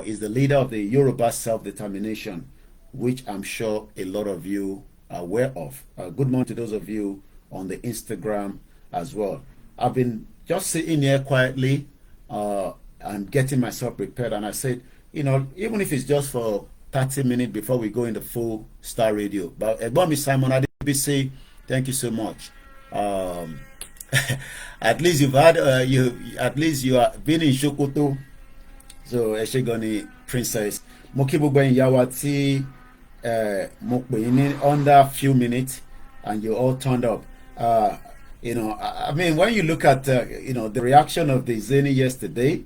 is the leader of the Yoruba self-determination, which I'm sure a lot of you are aware of. Good morning to those of you on the Instagram as well. I've been just sitting here quietly and getting myself prepared, and I said, even if it's just for 30 minutes before we go into full star radio. But Ebami Simon Adebisi, thank you so much. At least you've had you have been in Sokoto. So Eshegoni Princess Mokibugben Yawati under few minutes and you all turned up. I mean, when you look at the reaction of the Diezani yesterday,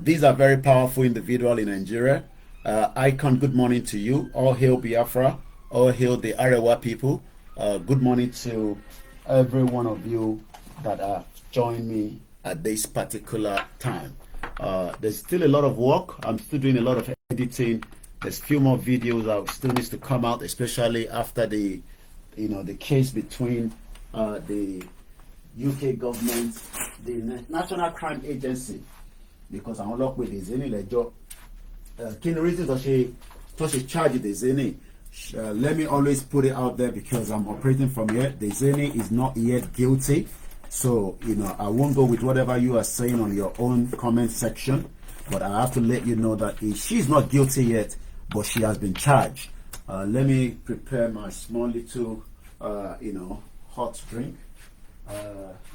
these are very powerful individuals in Nigeria. Icon, good morning to you. All hail Biafra, all hail the Arewa people. Good morning to every one of you that have joined me at this particular time. There's still a lot of work. I'm still doing a lot of editing. There's a few more videos that still needs to come out, especially after the case between the UK government, the National Crime Agency, because I'm locked with Diezani Lejo. Key reasons to charge Diezani. Let me always put it out there because I'm operating from here. Diezani is not yet guilty. So, I won't go with whatever you are saying on your own comment section, but I have to let you know that she's not guilty yet, but she has been charged. Let me prepare my small little, hot drink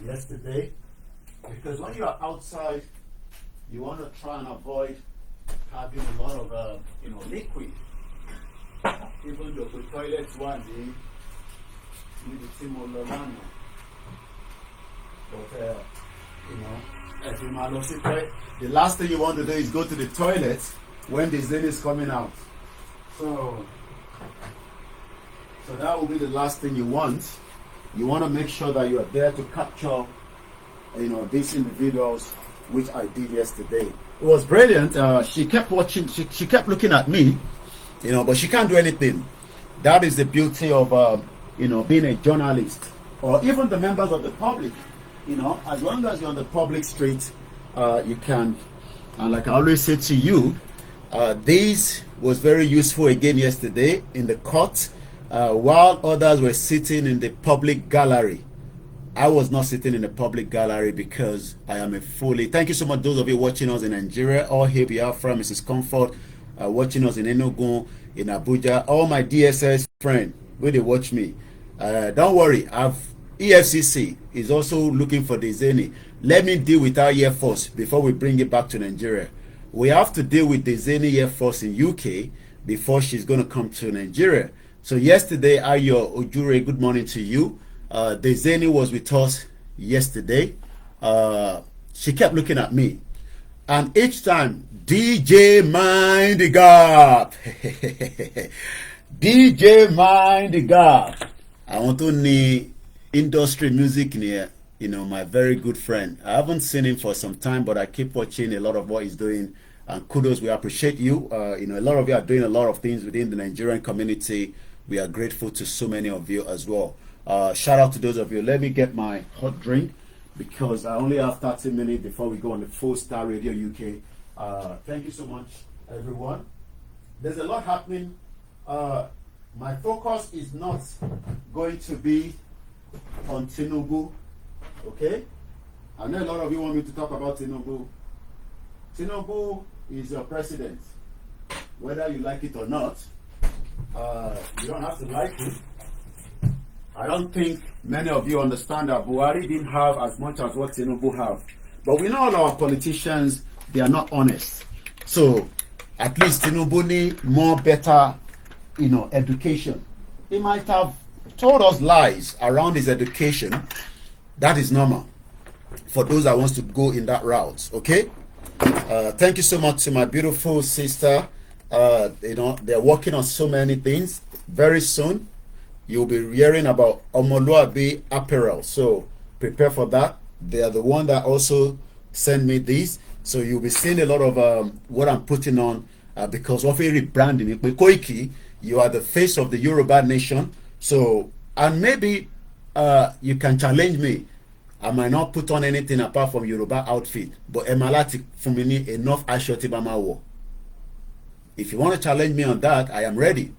yesterday, because when you are outside, you want to try and avoid having a lot of, liquid. Even the toilets one day, you need to see but the last thing you want to do is go to the toilet when the Diezani is coming out. So that will be the last thing you want. You want to make sure that you are there to capture, these individuals, which I did yesterday. It was brilliant. She kept watching. She kept looking at me, but she can't do anything. That is the beauty of, being a journalist, or even the members of the public. As long as you're on the public street, you can. And like I always say to you, this was very useful again yesterday in the court. While others were sitting in the public gallery, I was not sitting in the public gallery because I am a fully. Thank you so much, those of you watching us in Nigeria, all hail Biafra, Mrs. Comfort, watching us in Enugu, in Abuja, all my DSS friends, where they watch me. Don't worry, EFCC is also looking for Diezani. Let me deal with our Air Force before we bring it back to Nigeria. We have to deal with Diezani Air Force in UK before she's going to come to Nigeria. So yesterday, Ayo Ojure, good morning to you. Diezani was with us yesterday. She kept looking at me. And each time, DJ Mind the Gap. DJ Mind the Gap. I want to need industry music near, my very good friend. I haven't seen him for some time, but I keep watching a lot of what he's doing. And kudos, we appreciate you. A lot of you are doing a lot of things within the Nigerian community. We are grateful to so many of you as well. Shout out to those of you. Let me get my hot drink because I only have 30 minutes before we go on the full star radio UK. Thank you so much, everyone. There's a lot happening. My focus is not going to be on Tinubu, okay? I know a lot of you want me to talk about Tinubu. Tinubu is your president, whether you like it or not. You don't have to like it. I don't think many of you understand that Buhari didn't have as much as what Tinubu have. But we know all our politicians, they are not honest. So at least Tinubu need more better, education. He might have told us lies around his education. That is normal for those that wants to go in that route. Okay. Thank you so much to my beautiful sister. They're working on so many things. Very soon you'll be hearing about Omoluabi apparel, so prepare for that. They are the one that also sent me these, so you'll be seeing a lot of what I'm putting on because of a rebranding. Koiki, you are the face of the Yoruba nation. So, and maybe you can challenge me. I might not put on anything apart from Yoruba outfit, but Emalati Fumini enough Ashoti Bamawo. If you want to challenge me on that, I am ready.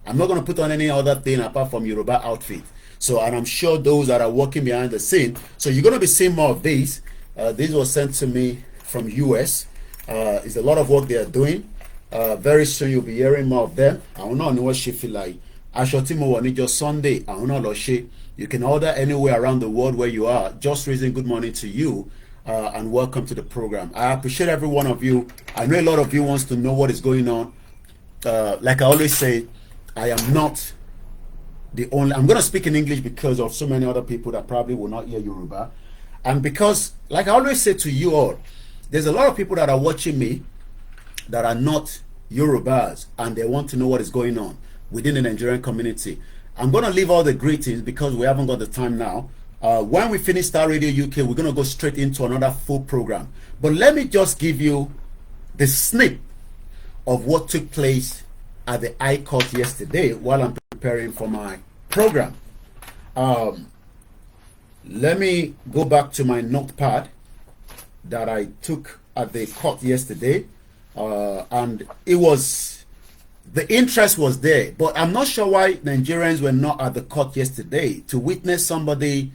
I'm not going to put on any other thing apart from Yoruba outfit. So, and I'm sure those that are working behind the scene. So you're going to be seeing more of these. This was sent to me from US. It's a lot of work they are doing. Very soon you'll be hearing more of them. I don't know what she feel like. Ashotimo Wanijo Sunday. I don't know what she. You can order anywhere around the world where you are. Just raising good morning to you. And welcome to the program. I appreciate every one of you. I know a lot of you wants to know what is going on. Like I always say, I am not the only. I'm going to speak in English because of so many other people that probably will not hear Yoruba. And because, like I always say to you all, there's a lot of people that are watching me that are not Yorubas and they want to know what is going on within the Nigerian community. I'm going to leave all the greetings because we haven't got the time now. When we finish Star Radio UK, we're going to go straight into another full program. But let me just give you the snip of what took place at the High Court yesterday while I'm preparing for my program. Let me go back to my notepad that I took at the court yesterday. And it was, the interest was there. But I'm not sure why Nigerians were not at the court yesterday to witness somebody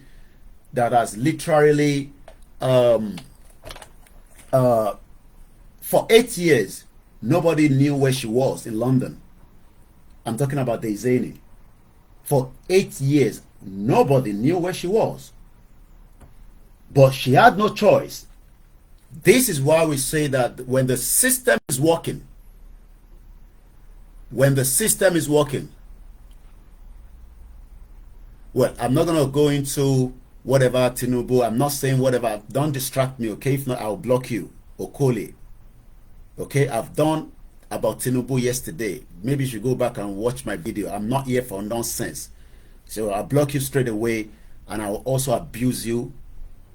that has literally for 8 years nobody knew where she was in London. I'm talking about Diezani. For 8 years nobody knew where she was, but she had no choice. This is why we say that when the system is working, well, I'm not going to go into whatever Tinubu, I'm not saying whatever, don't distract me, okay? If not, I'll block you, Okole. Okay, I've done about Tinubu yesterday. Maybe you should go back and watch my video. I'm not here for nonsense. So I'll block you straight away, and I'll also abuse you.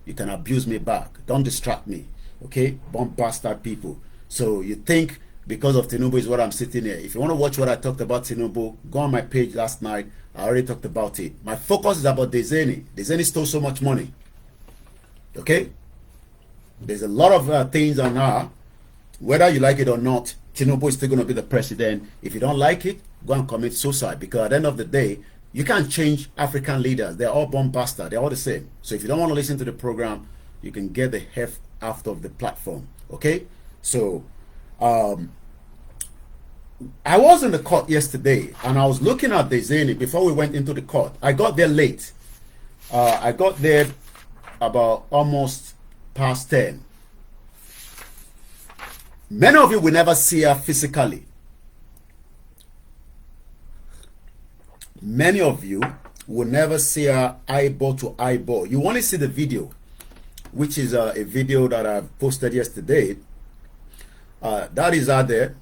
You can abuse me back. Don't distract me, okay? Bomb bastard people. So you think because of Tinubu is what I'm sitting here. If you want to watch what I talked about Tinubu, go on my page last night. I already talked about it. My focus is about Diezani. Diezani stole so much money. Okay? There's a lot of things on her. Whether you like it or not, Tinubu is still going to be the president. If you don't like it, go and commit suicide. Because at the end of the day, you can't change African leaders. They're all bomb bastard. They're all the same. So if you don't want to listen to the program, you can get the heft out of the platform. Okay? So, I was in the court yesterday and I was looking at Diezani before we went into the court. I got there late. I got there about almost past 10. Many of you will never see her physically. Many of you will never see her eyeball to eyeball. You only see the video, which is a video that I posted yesterday. That is out there.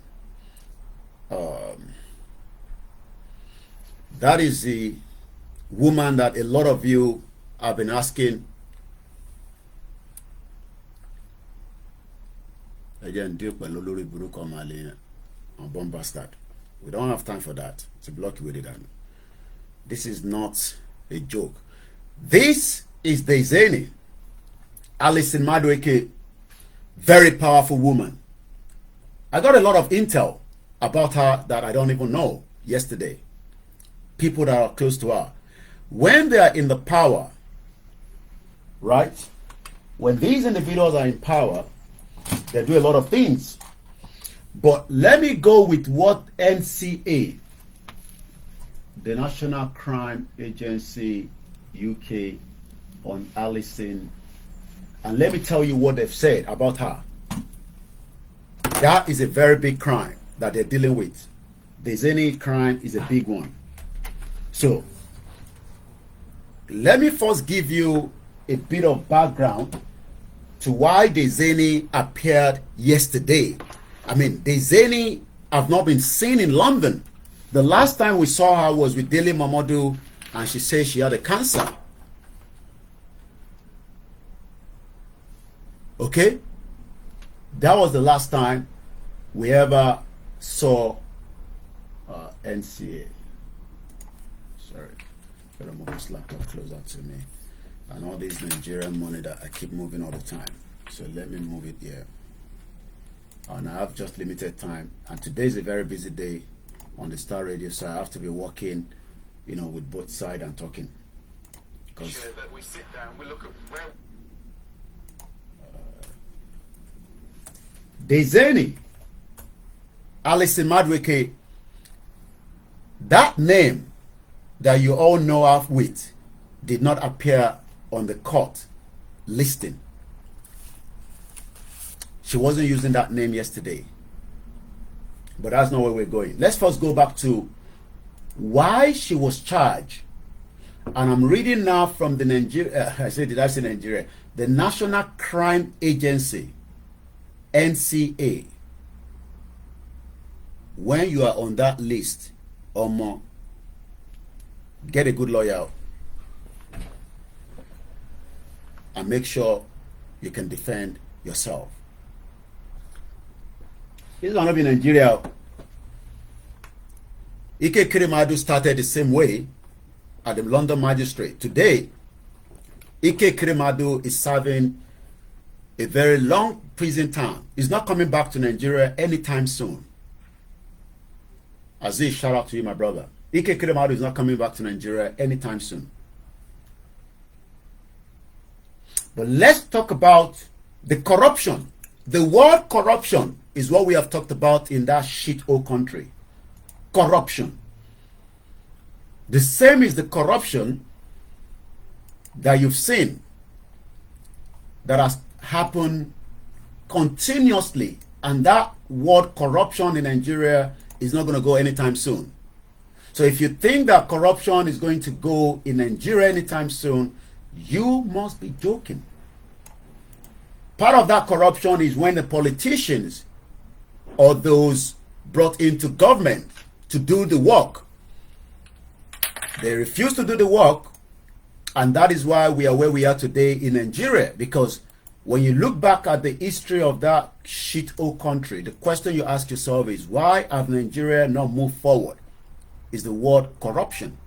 That is the woman that a lot of you have been asking. Again, bomb bastard. We don't have time for that. To block you with it. This is not a joke. This is Diezani. Alison Madueke, very powerful woman. I got a lot of intel about her that I don't even know yesterday. People that are close to her. When they are in the power, right? When these individuals are in power, they do a lot of things. But let me go with what NCA, the National Crime Agency UK, on Alison, and let me tell you what they've said about her. That is a very big crime that they're dealing with. Diezani crime is a big one. So, let me first give you a bit of background to why Diezani appeared yesterday. I mean, Diezani have not been seen in London. The last time we saw her was with Dele Momodu, and she said she had a cancer. Okay? That was the last time we ever saw NCA. Sorry, gotta move this laptop closer to me. And all this Nigerian money that I keep moving all the time. So let me move it here. and I have just limited time. And today is a very busy day on the Star Radio, so I have to be working, you know, with both sides and talking. Sure that we sit down, we look at where. Diezani, Alison Madueke, that name that you all know of with did not appear on the court listing. She wasn't using that name yesterday. But that's not where we're going. Let's first go back to why she was charged. And I'm reading now from the Nigeria, did I say Nigeria? The National Crime Agency, NCA. When you are on that list, get a good lawyer and make sure you can defend yourself. This is not be Nigeria. Ike Kirimadu started the same way at the London magistrate. Today, Ike Kirimadu is serving a very long prison term. He's not coming back to Nigeria anytime soon. Aziz, shout out to you, my brother. Ike Kirimadu is not coming back to Nigeria anytime soon. But let's talk about the corruption. The word corruption is what we have talked about in that shithole country. Corruption. The same is the corruption that you've seen that has happened continuously, and that word corruption in Nigeria is not going to go anytime soon. So if you think that corruption is going to go in Nigeria anytime soon, you must be joking. Part of that corruption is when the politicians or those brought into government to do the work, they refuse to do the work, and that is why we are where we are today in Nigeria. Because when you look back at the history of that shithole country, the question you ask yourself is, why have Nigeria not moved forward? Is the word corruption.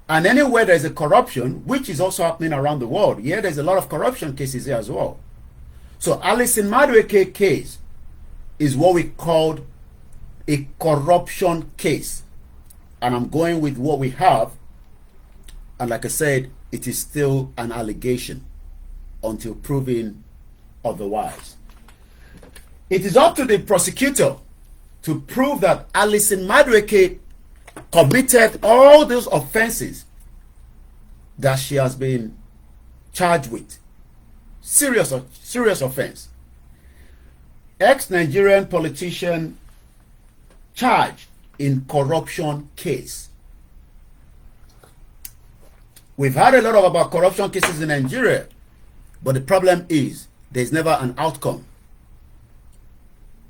And anywhere there's a corruption, which is also happening around the world, yeah, there's a lot of corruption cases here as well. So Alison Madueke case is what we called a corruption case. And I'm going with what we have. And like I said, it is still an allegation until proven otherwise. It is up to the prosecutor to prove that Alison Madueke committed all those offenses that she has been charged with. Serious offense. Ex-Nigerian politician charged in corruption case. We've had a lot about corruption cases in Nigeria, but the problem is there's never an outcome.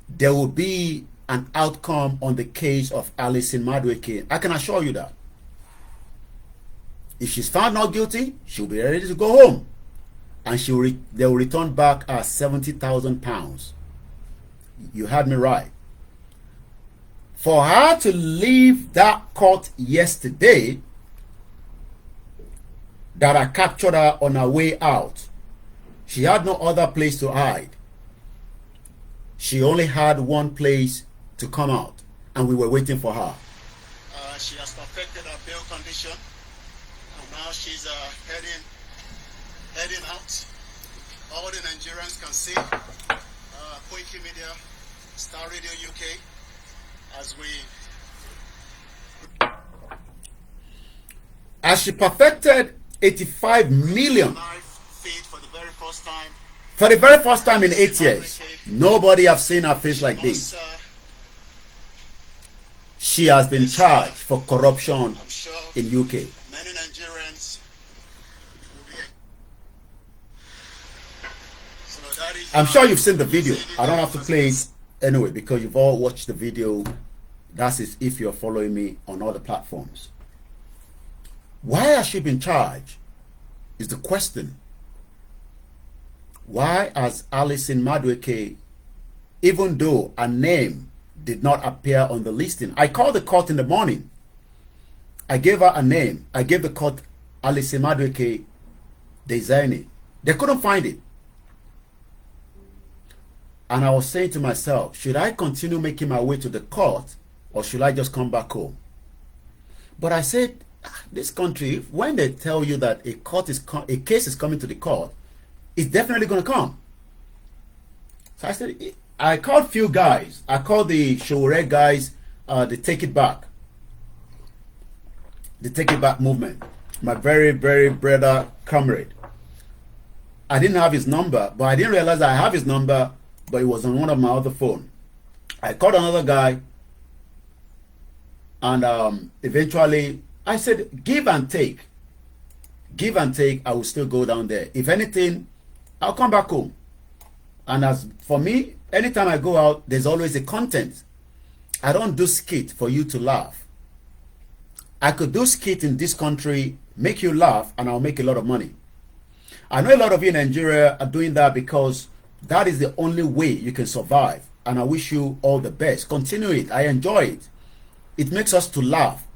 There will be an outcome on the case of Alison Madueke. I can assure you that. If she's found not guilty, she'll be ready to go home. And they will return back her £70,000. You had me right. For her to leave that court yesterday, that I captured her on her way out, she had no other place to hide. She only had one place to come out, and we were waiting for her. She has perfected her bail condition, and now she's heading out. All the Nigerians can see Koiki Media, Star Radio UK, as she perfected 85 million for the very first time. For the very first time in 8 years, nobody have seen her face like this. She has been charged for corruption in UK. Many Nigerians I'm sure you've seen the video. I don't have to play it anyway because you've all watched the video. That is if you're following me on other platforms. Why has she been charged is the question. Why has Alison Madueke, even though a name did not appear on the listing? I called the court in the morning. I gave her a name. I gave the court Alison Madueke Diezani. They couldn't find it. And I was saying to myself, should I continue making my way to the court or should I just come back home? But I said, this country, when they tell you that a case is coming to the court, it's definitely going to come. So I said, I called few guys. I called the Showore guys, the Take It Back. The Take It Back movement. My very, very brother comrade. I didn't have his number, but I didn't realize I have his number, but it was on one of my other phone. I called another guy, and eventually I said, give and take. Give and take, I will still go down there. If anything, I'll come back home. And as for me, anytime I go out, there's always a content. I don't do skit for you to laugh. I could do skit in this country, make you laugh, and I'll make a lot of money. I know a lot of you in Nigeria are doing that because that is the only way you can survive. And I wish you all the best. Continue it. I enjoy it. It makes us to laugh.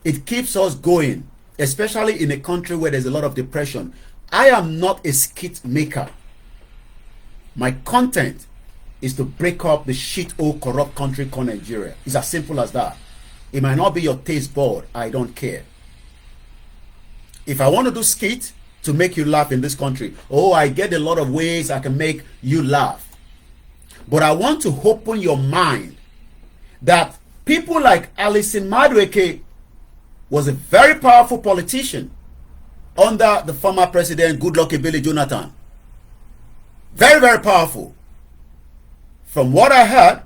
It keeps us going, especially in a country where there's a lot of depression. I am not a skit maker. My content is to break up the shit old corrupt country called Nigeria. It's as simple as that. It might not be your taste board. I don't care. If I want to do skit to make you laugh in this country, oh, I get a lot of ways I can make you laugh. But I want to open your mind that people like Alison Madueke was a very powerful politician under the former president Goodluck Ebele Jonathan. Very, very powerful. From what I heard,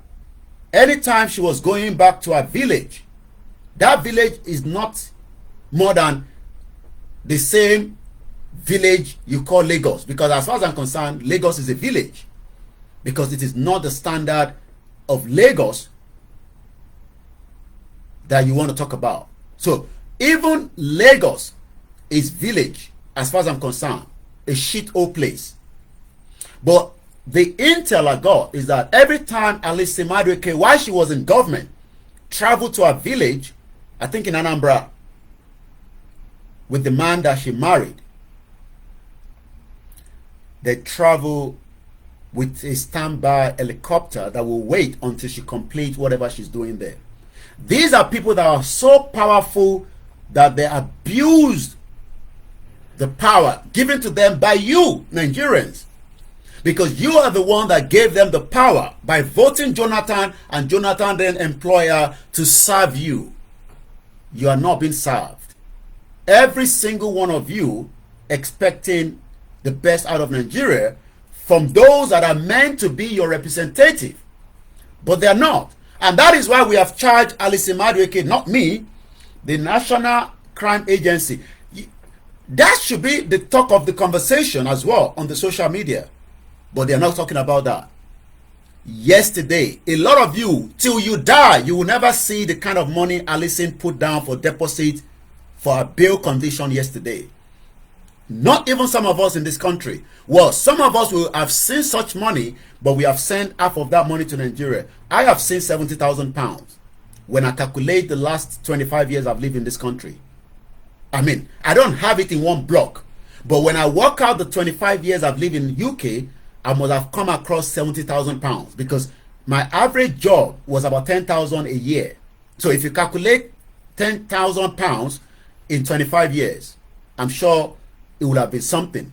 anytime she was going back to her village, that village is not more than the same village you call Lagos. Because as far as I'm concerned, Lagos is a village. Because it is not the standard of Lagos that you want to talk about. So even Lagos is village as far as I'm concerned. A shit old place. But the intel I got is that every time Alice Madueke, while she was in government, traveled to her village, I think in Anambra, with the man that she married, they travel with a standby helicopter that will wait until she completes whatever she's doing there. These are people that are so powerful that they abused the power given to them by you, Nigerians. Because you are the one that gave them the power by voting Jonathan, and Jonathan then employed her to serve you. You are not being served. Every single one of you expecting the best out of Nigeria from those that are meant to be your representative. But they are not. And that is why we have charged Alice Madueke, not me, the National Crime Agency. That should be the talk of the conversation as well on the social media. But they are not talking about that. Yesterday, a lot of you, till you die, you will never see the kind of money Alison put down for deposit for a bail condition yesterday. Not even some of us in this country. Well, some of us will have seen such money, but we have sent half of that money to Nigeria. I have seen 70,000 pounds when I calculate the last 25 years I've lived in this country. I mean, I don't have it in one block. But when I work out the 25 years I've lived in UK, I must have come across 70,000 pounds because my average job was about 10,000 a year. So if you calculate 10,000 pounds in 25 years, I'm sure it would have been something.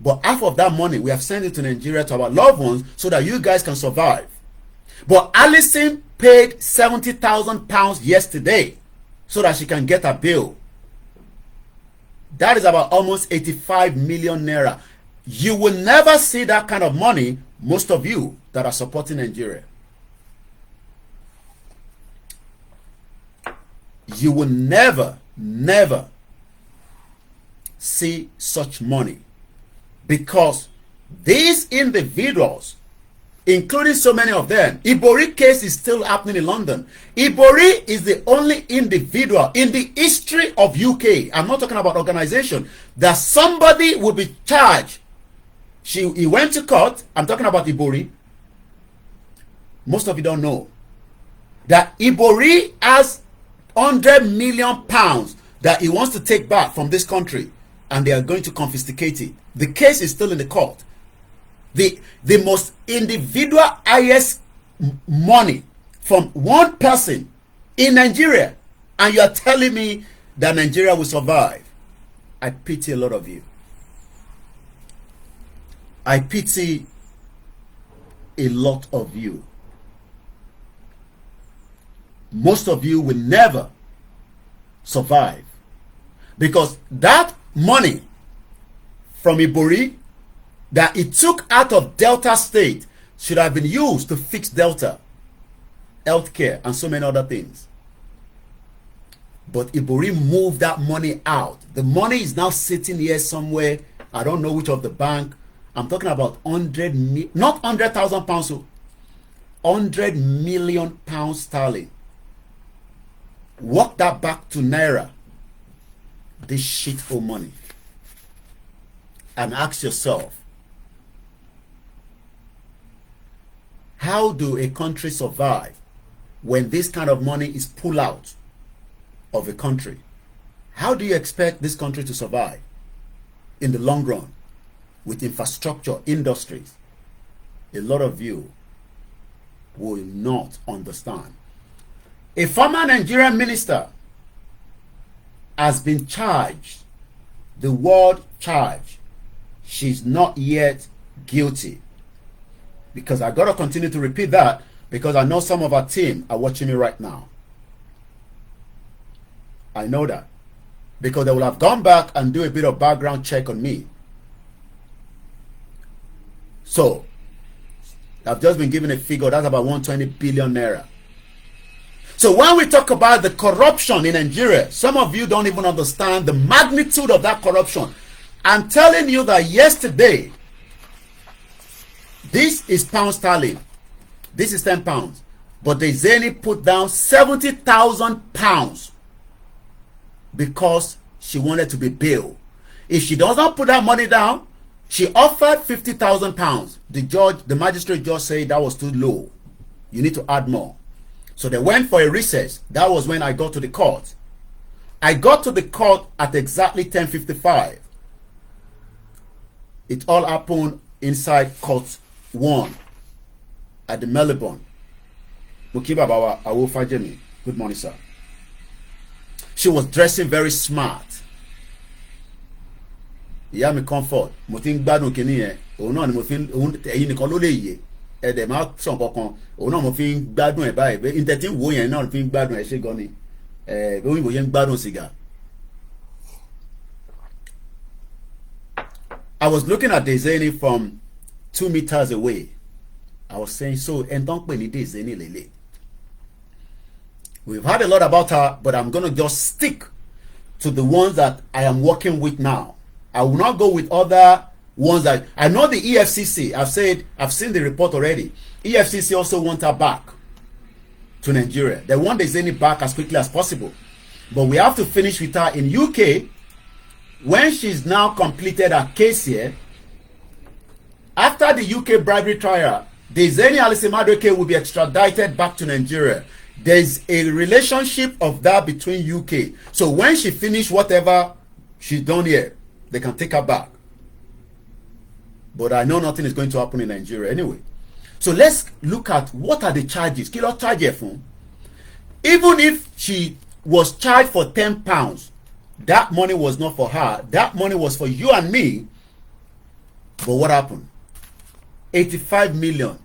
But half of that money, we have sent it to Nigeria to our loved ones so that you guys can survive. But Alison paid 70,000 pounds yesterday so that she can get a bill. That is about almost 85 million naira. You will never see that kind of money, most of you that are supporting Nigeria. You will never see such money. Because these individuals, including so many of them, Ibori case is still happening in London. Ibori is the only individual in the history of UK, I'm not talking about organization, that somebody will be charged. He went to court. I'm talking about Ibori. Most of you don't know that Ibori has 100 million pounds that he wants to take back from this country, and they are going to confiscate it. The case is still in the court. the most individual highest money from one person in Nigeria, and you are telling me that Nigeria will survive. I pity a lot of you. I pity a lot of you. Most of you will never survive, because that money from Ibori that it took out of Delta State should have been used to fix Delta healthcare and so many other things. But Ibori moved that money out. The money is now sitting here somewhere. I don't know which of the bank. I'm talking about not 100,000 pounds, so 100 million pounds sterling. Work that back to Naira. This shit for money. And ask yourself, how do a country survive when this kind of money is pulled out of a country? How do you expect this country to survive in the long run with infrastructure, industries? A lot of you will not understand. A former Nigerian minister has been charged. The word charge. She's not yet guilty. Because I got to continue to repeat that, because I know some of our team are watching me right now. I know that. Because they will have gone back and do a bit of background check on me. So, I've just been given a figure, that's about 120 billion naira. So when we talk about the corruption in Nigeria, some of you don't even understand the magnitude of that corruption. I'm telling you that yesterday, this is pound sterling. This is 10 pounds. But Diezani put down 70,000 pounds because she wanted to be bailed. If she does not put that money down, she offered 50,000 pounds. The magistrate judge said that was too low. You need to add more. So they went for a recess. That was when I got to the court. I got to the court at exactly 10:55. It all happened inside court 1 at the Melbourne. Mukiba Awofajemi. Good morning, sir. She was dressing very smart. Ìyá mi comfort. Mo ti ń gbádùn kíní yẹn. Òun náà ni mo fi ẹ̀yin nìkan ló lè yé. Ẹ̀dẹ̀ máa sàn kankan. Òun náà mo fi ń gbádùn ẹ̀ báyìí. Ìtẹ̀tí wo yẹn náà fi ń gbádùn ẹ̀ ṣe gan ni. Òyìnbó yẹn ń gbádùn sìgá. I was looking at Diezani from 2 meters away. I was saying, so, and don't pay ni Diezani lele. We've heard a lot about her, but I'm going to just stick to the ones that I am working with now. I will not go with other ones that I know. The EFCC, I've seen the report already. EFCC also want her back to Nigeria. They want Diezani back as quickly as possible. But we have to finish with her in UK. When she's now completed her case here, after the UK bribery trial, Diezani Alison-Madueke will be extradited back to Nigeria. There's a relationship of that between UK. So when she finished whatever she's done here, they can take her back. But I know nothing is going to happen in Nigeria anyway. So let's look at what are the charges. Kilo charge fún. Even if she was charged for 10 pounds, that money was not for her. That money was for you and me. But what happened? 85 million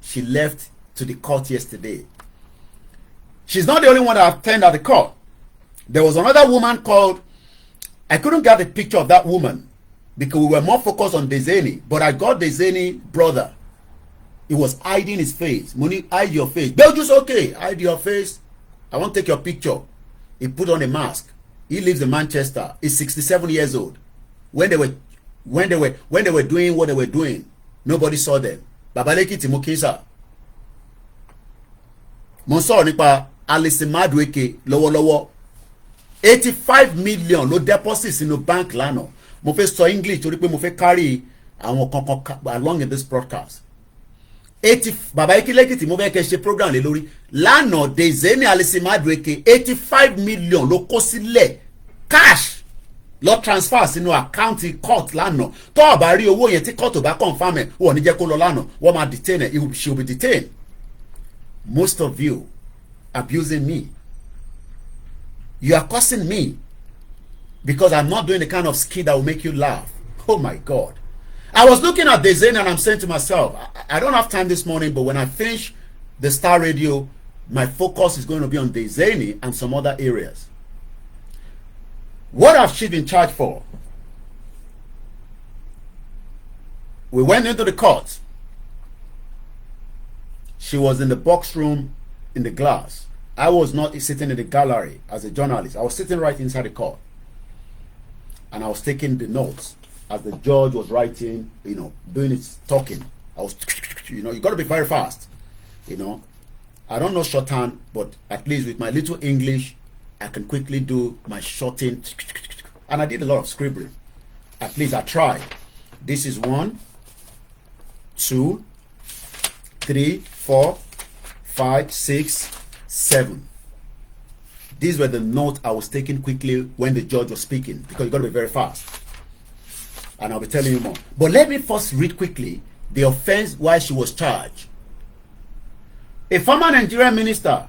she left to the court yesterday. She's not the only one that attended at the court. There was another woman called, I couldn't get the picture of that woman because we were more focused on Diezani, but I got Diezani brother. He was hiding his face. Money, hide your face. Belgium's okay. Hide your face. I want to take your picture. He put on a mask. He lives in Manchester. He's 67 years old. When they were doing what they were doing, nobody saw them. Babaleki Timokisa. Mo sọ̀rọ̀ nípa Alison-Madueke lọ́wọ́lọ́wọ́. 85 million ló deposit sínú bank lánàá. Mo fẹ́ sọ English torí pé mo fẹ́ carry àwọn kankan along in this broadcast. 80 Babaleki Lẹ́kìtì mo fẹ́ kẹ́ ṣe program lé lórí. Lánàá Diezani Alison-Madueke 85 million ló kó sílẹ̀ cash lọ transfer sínú àkáǹtì court lánàá tó o bá rí owó yẹn tí court ò bá confam ẹ̀ wọ́n ní jẹ́ kó lọ lánàá wọ́n máa detain ẹ̀ she will be detained. Most of you abusing me, you are cursing me because I'm not doing the kind of skill that will make you laugh. Oh my God. I was looking at Diezani and I'm saying to myself, I don't have time this morning, but when I finish the Star Radio, my focus is going to be on Diezani and some other areas. What have she been charged for? We went into the court. She was in the box room in the glass. I was not sitting in the gallery as a journalist. I was sitting right inside the court. And I was taking the notes as the judge was writing, doing his talking. I was, you got to be very fast. I don't know shorthand, but at least with my little English, I can quickly do my shorting. And I did a lot of scribbling. At least I tried. This is 1, 2, 3, 4, 5, 6, 7. These were the notes I was taking quickly when the judge was speaking, because you got to be very fast. And I'll be telling you more. But let me first read quickly the offense why she was charged. A former Nigerian minister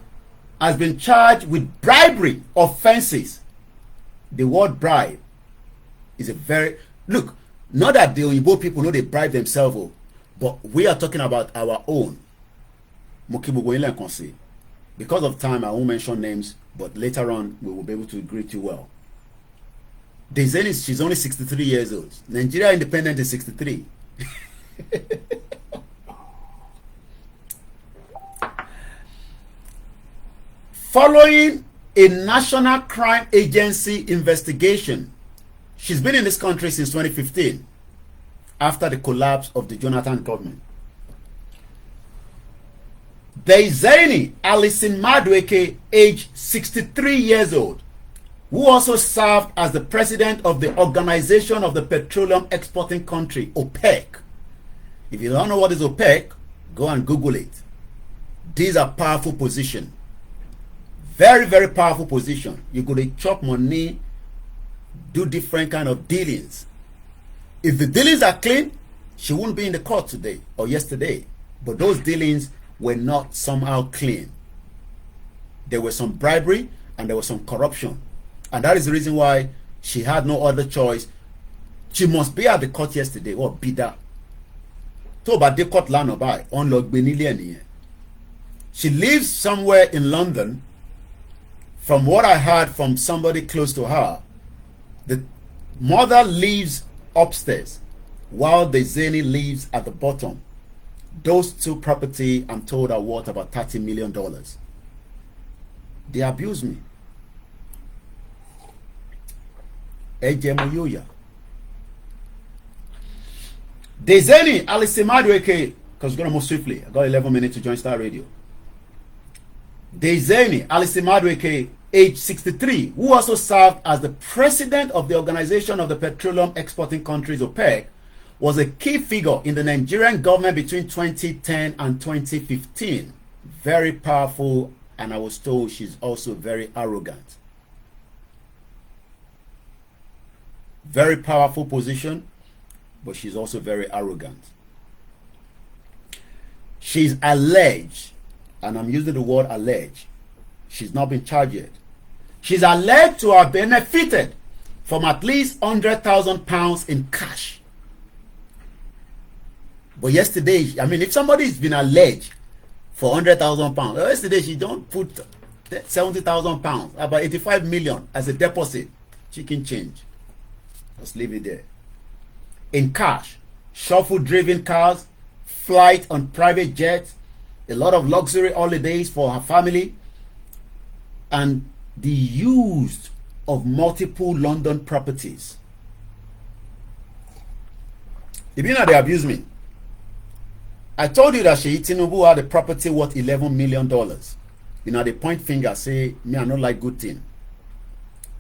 has been charged with bribery offenses. The word bribe is a very... Look, not that the Oyibo people know they bribe themselves, but we are talking about our own. Because of time, I won't mention names, but later on, we will be able to greet you well. Diezani, she's only 63 years old. Nigeria independent is 63. Following a National Crime Agency investigation, she's been in this country since 2015, after the collapse of the Jonathan government. Diezani Alison Madueke, age 63 years old, who also served as the president of the Organization of the Petroleum Exporting Country, OPEC. If you don't know what is OPEC, go and Google it. These are powerful positions. Very, very powerful position. You could chop money, do different kind of dealings. If the dealings are clean, she wouldn't be in the court today or yesterday. But those dealings were not somehow clean. There was some bribery and there was some corruption. And that is the reason why she had no other choice. She must be at the court yesterday or be that. She lives somewhere in London. From what I heard from somebody close to her, the mother lives upstairs while the Diezani lives at the bottom. Those two property, I'm told, are worth about $30 million. They abuse me. Diezani Alison Madueke, because we're going to move swiftly. I got 11 minutes to join Star Radio. Diezani Alison Madueke, age 63, who also served as the president of the Organization of the Petroleum Exporting Countries, OPEC, was a key figure in the Nigerian government between 2010 and 2015. Very powerful, and I was told she's also very arrogant. Very powerful position, but she's also very arrogant. She's alleged, and I'm using the word alleged, she's not been charged yet. She's alleged to have benefited from at least £100,000 in cash. But yesterday, I mean, if somebody's been alleged for £100,000, yesterday she don't put £70,000, about 85 million as a deposit, chicken change. Let's leave it there. In cash, shuffle-driven cars, flight on private jets, a lot of luxury holidays for her family, and the use of multiple London properties. If you know they abuse me, I told you that Sheyi Tinubu had a property worth $11 million. You know, they point finger, say, me, I don't like good thing.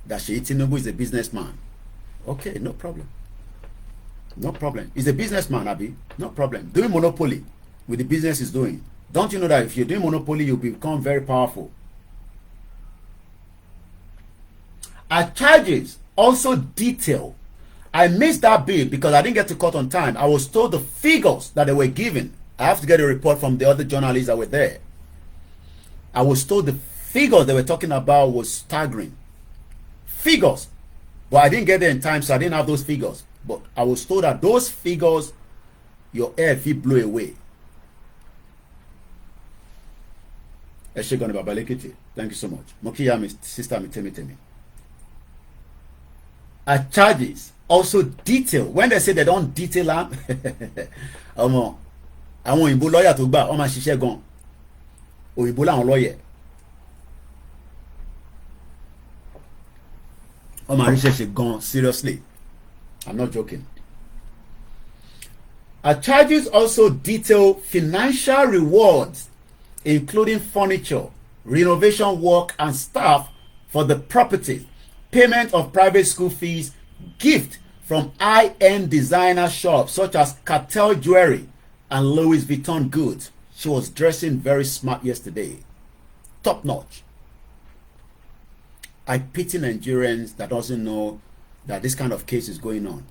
That Sheyi Tinubu is a businessman. Okay, no problem. No problem. He's a businessman, Abi. No problem. Doing monopoly with the business he's doing. Don't you know that if you're doing monopoly, you become very powerful? Her charges also detail. I missed that bit because I didn't get to court on time. I was told the figures that they were given. I have to get a report from the other journalists that were there. I was told the figures they were talking about was staggering. Figures. But I didn't get there in time, so I didn't have those figures. But I was told that those figures, your head will blow away. Thank you so much. Mokiya, sister, me. Our charges also detail. When they say they don't detail them, àwọn òyìnbó lawyer tó gbà wọ́n máa ṣiṣẹ́ gan. Òyìnbó làwọn lawyer. Wọ́n máa ríṣẹ́ ṣe gan, seriously. I'm not joking. Our charges also detail financial rewards, including furniture, renovation work and staff for the property, payment of private school fees, gift from high-end designer shops such as Cartel Jewelry and Louis Vuitton goods. She was dressing very smart yesterday. Top notch. I pity Nigerians that doesn't know that this kind of case is going on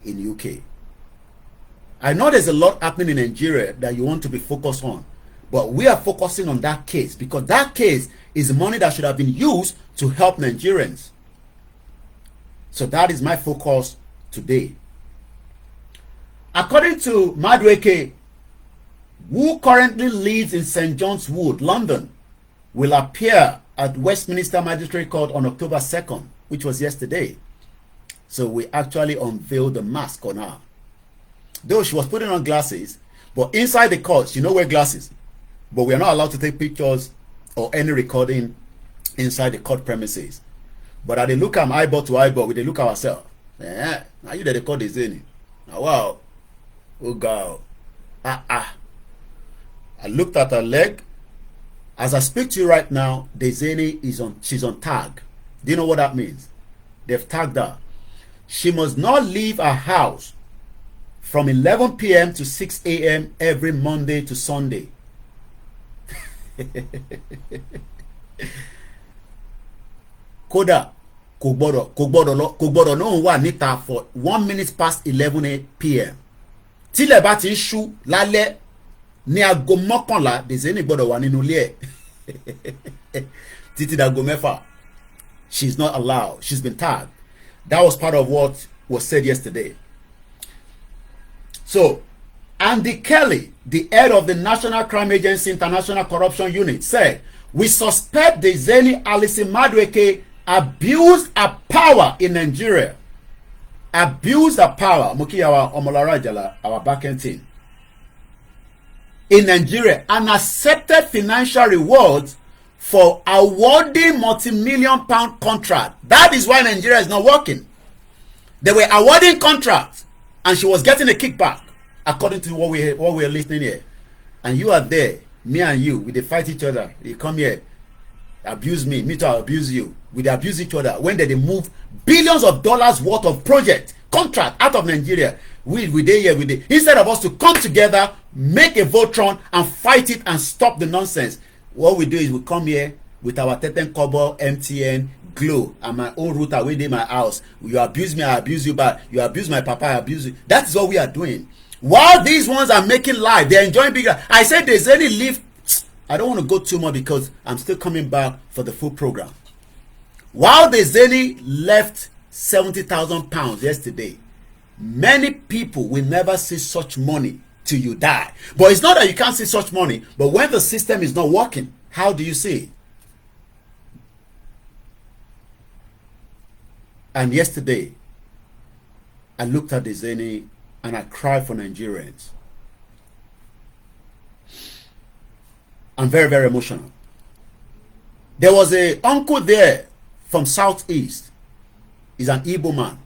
in UK. I know there's a lot happening in Nigeria that you want to be focused on, but we are focusing on that case because that case is money that should have been used to help Nigerians. So that is my focus today. According to Madueke, who currently lives in St. John's Wood, London, will appear at Westminster Magistrate Court on October 2nd, which was yesterday. So we actually unveiled the mask on her. Though she was putting on glasses, but inside the court, she don't wear glasses. But we are not allowed to take pictures or any recording inside the court premises. But as they look at eyeball to eyeball, we they look at ourselves. Now you they call Diezani. Now wow. Oh God. I looked at her leg. As I speak to you right now, Diezani she's on tag. Do you know what that means? They've tagged her. She must not leave her house from 11 p.m. to 6 a.m. every Monday to Sunday. Kódà kò gbọ́dọ̀ náà wà níta for 1 minute past 11 p.m. Tílẹ̀ bá ti ń ṣú lálẹ́ ní aago mọ́kànlá Diezani gbọ́dọ̀ wà nínú ilé ẹ̀ títí dago mẹ́fà. She's not allowed. She's been tagged. That was part of what was said yesterday. So, Andy Kelly, the head of the National Crime Agency International Corruption Unit, said, "We suspect Diezani Alison Madueke abused her power in Nigeria." Abused her power. Mukiyawa Omolarajala, our backend team. In Nigeria, and accepted financial rewards for awarding multi-million pound contract. That is why Nigeria is not working. They were awarding contracts and she was getting a kickback, according to what we're listening here. And you are there, me and you, we they fight each other. They come here, abuse me to abuse you. We abuse each other. When they move billions of dollars worth of project, contract out of Nigeria, we there here, instead of us to come together, make a Voltron and fight it and stop the nonsense. What we do is we come here with our Teten Kobo, MTN, Glow, and my own router within my house. You abuse me, I abuse you back. You abuse my papa, I abuse you. That is what we are doing. While these ones are making life, they're enjoying bigger. I said there's any live. I don't want to go too much because I'm still coming back for the full program. While Diezani left 70,000 pounds yesterday, many people will never see such money till you die. But it's not that you can't see such money, but when the system is not working, how do you see it? And yesterday, I looked at Diezani and I cried for Nigerians. I'm very, very emotional. There was a uncle there from Southeast. He's an Igbo man.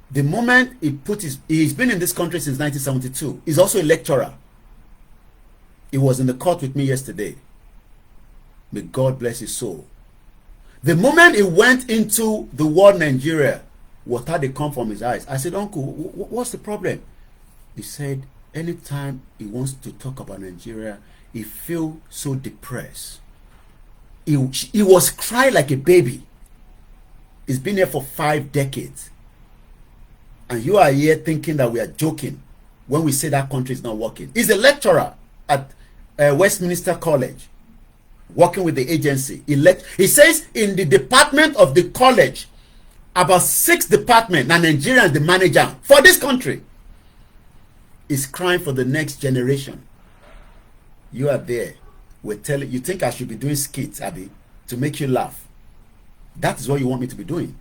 The moment he's been in this country since 1972. He's also a lecturer. He was in the court with me yesterday. May God bless his soul. The moment he went into the word Nigeria, water they come from his eyes. I said, Uncle, what's the problem? He said, anytime he wants to talk about Nigeria, he feels so depressed. He was crying like a baby. He's been here for 5 decades. And you are here thinking that we are joking when we say that country is not working. He's a lecturer at Westminster College, working with the agency. He says in the department of the college, about 6 departments, and Nigeria is the manager for this country. He's crying for the next generation. You are there. We're telling you, think I should be doing skits, Abby, to make you laugh. That is what you want me to be doing.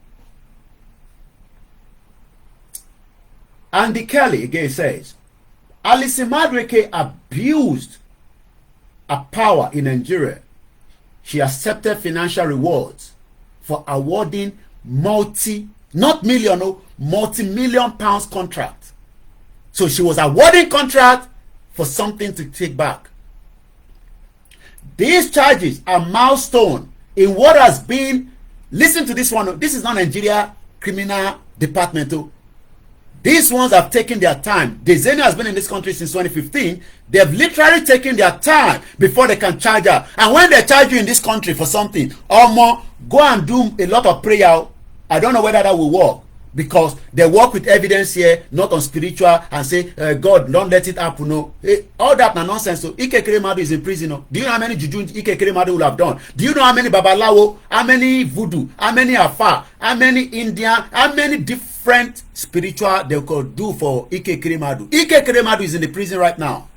Andy Kelly again says, Alice Madueke abused her power in Nigeria. She accepted financial rewards for awarding multi-million pounds contract. So she was awarding contract for something to take back. These charges are milestone in what has been, listen to this one, this is not Nigeria criminal department. These ones have taken their time. Diezani has been in this country since 2015. They have literally taken their time before they can charge her. And when they charge you in this country for something, or more, go and do a lot of prayer. I don't know whether that will work, because they work with evidence here, not on spiritual, and say, God, don't let it happen. No. All that nonsense. So Ike Kremadu is in prison. No. Do you know how many juju Ike Kremadu will have done? Do you know how many Babalawo, how many voodoo, how many Afa, how many Indian, how many different spiritual they could do for Ike Kremadu? Ike Kremadu is in the prison right now.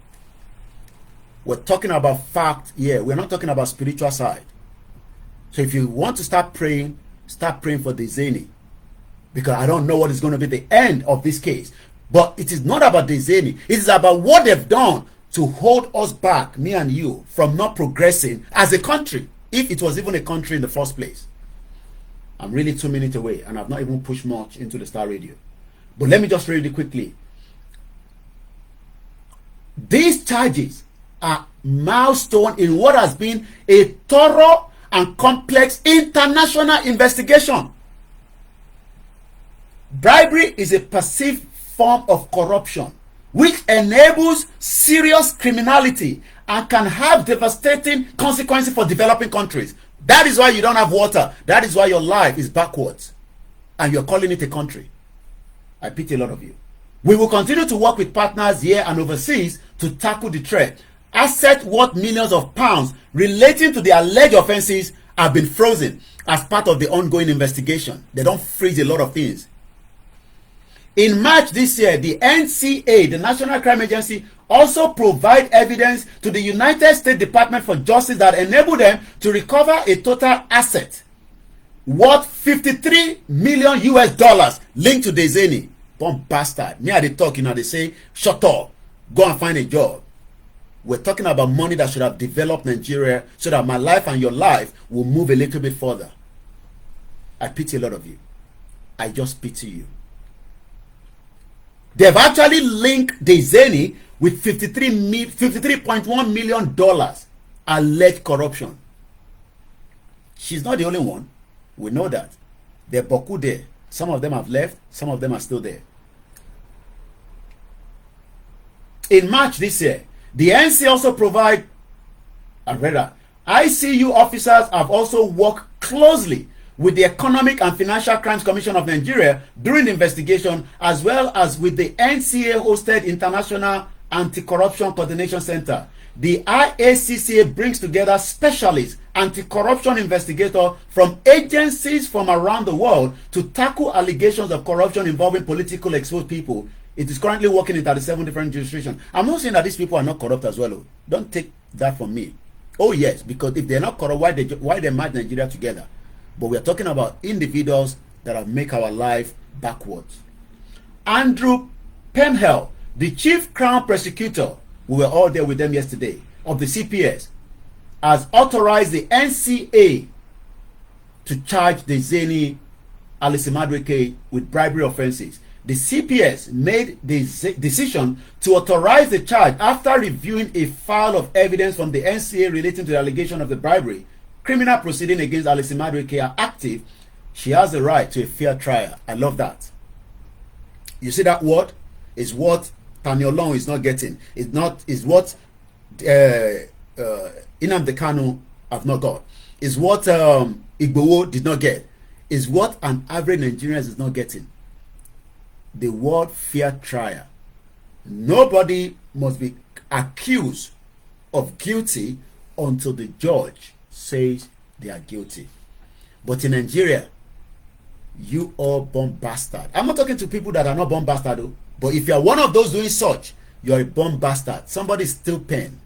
We're talking about fact here. We're not talking about spiritual side. So if you want to start praying for Diezani. Because I don't know what is going to be the end of this case. But it is not about Diezani. It is about what they've done to hold us back, me and you, from not progressing as a country, if it was even a country in the first place. I'm really 2 minutes away, and I've not even pushed much into the Star Radio. But let me just read it quickly. These charges are milestone in what has been a thorough and complex international investigation. Bribery is a perceived form of corruption which enables serious criminality and can have devastating consequences for developing countries. That is why you don't have water. That is why your life is backwards. And you're calling it a country. I pity a lot of you. We will continue to work with partners here and overseas to tackle the threat. Assets worth millions of pounds relating to the alleged offenses have been frozen as part of the ongoing investigation. They don't freeze a lot of things. In March this year, the NCA, the National Crime Agency, also provide evidence to the United States Department for Justice that enabled them to recover a total asset worth 53 million US dollars linked to Diezani. Bomb bastard. Me, they talk, they say, shut up, go and find a job. We're talking about money that should have developed Nigeria so that my life and your life will move a little bit further. I pity a lot of you. I just pity you. They've actually linked Diezani with $53.1 million alleged corruption. She's not the only one. We know that. They're boku there. Some of them have left. Some of them are still there. In March this year, the NC also provide, and rather, ICU officers have also worked closely with the Economic and Financial Crimes Commission of Nigeria during the investigation, as well as with the NCA-hosted International Anti-Corruption Coordination Center. The IACCA brings together specialists, anti-corruption investigators from agencies from around the world to tackle allegations of corruption involving politically exposed people. It is currently working in 37 different jurisdictions. I'm not saying that these people are not corrupt as well. Don't take that from me. Oh yes, because if they're not corrupt, why they match Nigeria together? But we are talking about individuals that have make our life backwards. Andrew Penhel, the chief crown prosecutor, we were all there with them yesterday, of the CPS, has authorized the NCA to charge Diezani Alice Madueke with bribery offenses. The CPS made the decision to authorize the charge after reviewing a file of evidence from the NCA relating to the allegation of the bribery. Criminal proceeding against Alice Madueke are active. She has the right to a fair trial. I love that. You see that word is what Taniolong is not getting. It's what Nnamdi Kanu have not got, is what Igboho did not get, is what an average Nigerian is not getting. The word fair trial. Nobody must be accused of guilty until the judge says they are guilty. But in Nigeria, you are born bastard. I'm not talking to people that are not born bastard though. But if you are one of those doing such, you are a born bastard. Somebody still paying.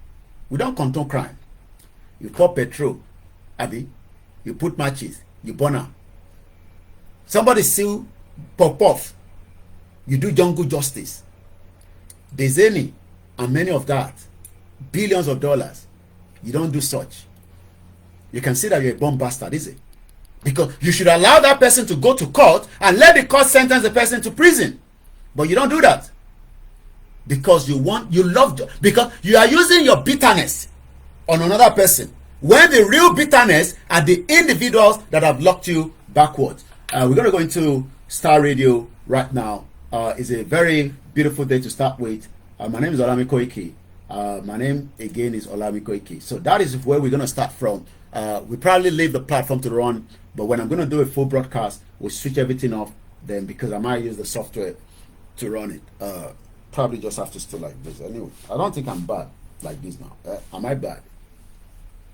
We don't condone crime. You pour petrol, Abby. You put matches, you burn them. Somebody still pop off. You do jungle justice. Diezani and many of that, billions of dollars. You don't do such. You can see that you're a bomb bastard, is it? Because you should allow that person to go to court and let the court sentence the person to prison. But you don't do that. Because you love, because you are using your bitterness on another person. When the real bitterness are the individuals that have locked you backwards. We're going to go into Star Radio right now. It's a very beautiful day to start with. My name is Olami Koiki. My name again is Olami Koiki. So that is where we're going to start from. We probably leave the platform to run, but when I'm going to do a full broadcast, we'll switch everything off then, because I might use the software to run it. Probably just have to still like this. Anyway, I don't think I'm bad like this now. Am I bad?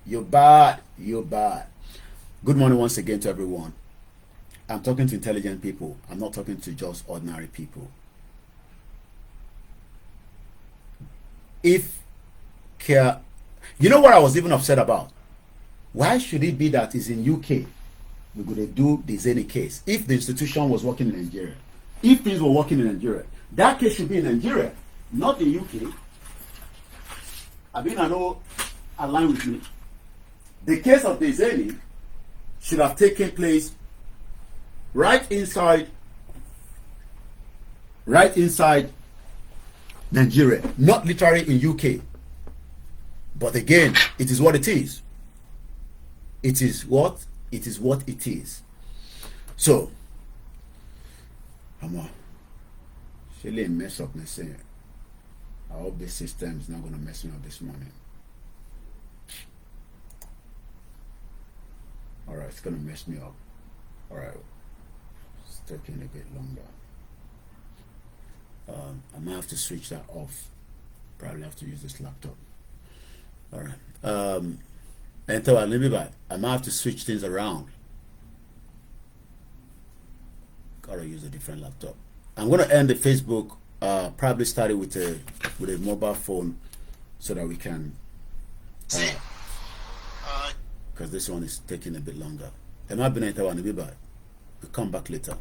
You're bad. You're bad. Good morning once again to everyone. I'm talking to intelligent people. I'm not talking to just ordinary people. If care, you know what I was even upset about? Why should it be that it's in UK we're going to do the Diezani case if the institution was working in Nigeria? If things were working in Nigeria, that case should be in Nigeria, not in UK. I mean, I know, align with me. The case of the Diezani should have taken place right inside Nigeria, not literally in UK. But again, it is what it is. It is what it is. So, I'm a surely mess up myself. I hope this system is not going to mess me up this morning. Alright, it's going to mess me up. Alright, it's taking a bit longer. I might have to switch that off. Probably have to use this laptop. Alright. Enter a little bit. I might have to switch things around. Gotta use a different laptop. I'm gonna end the Facebook. Probably start it with a mobile phone, so that we can. Because this one is taking a bit longer. I might be enter one a bit bad. We'll come back later.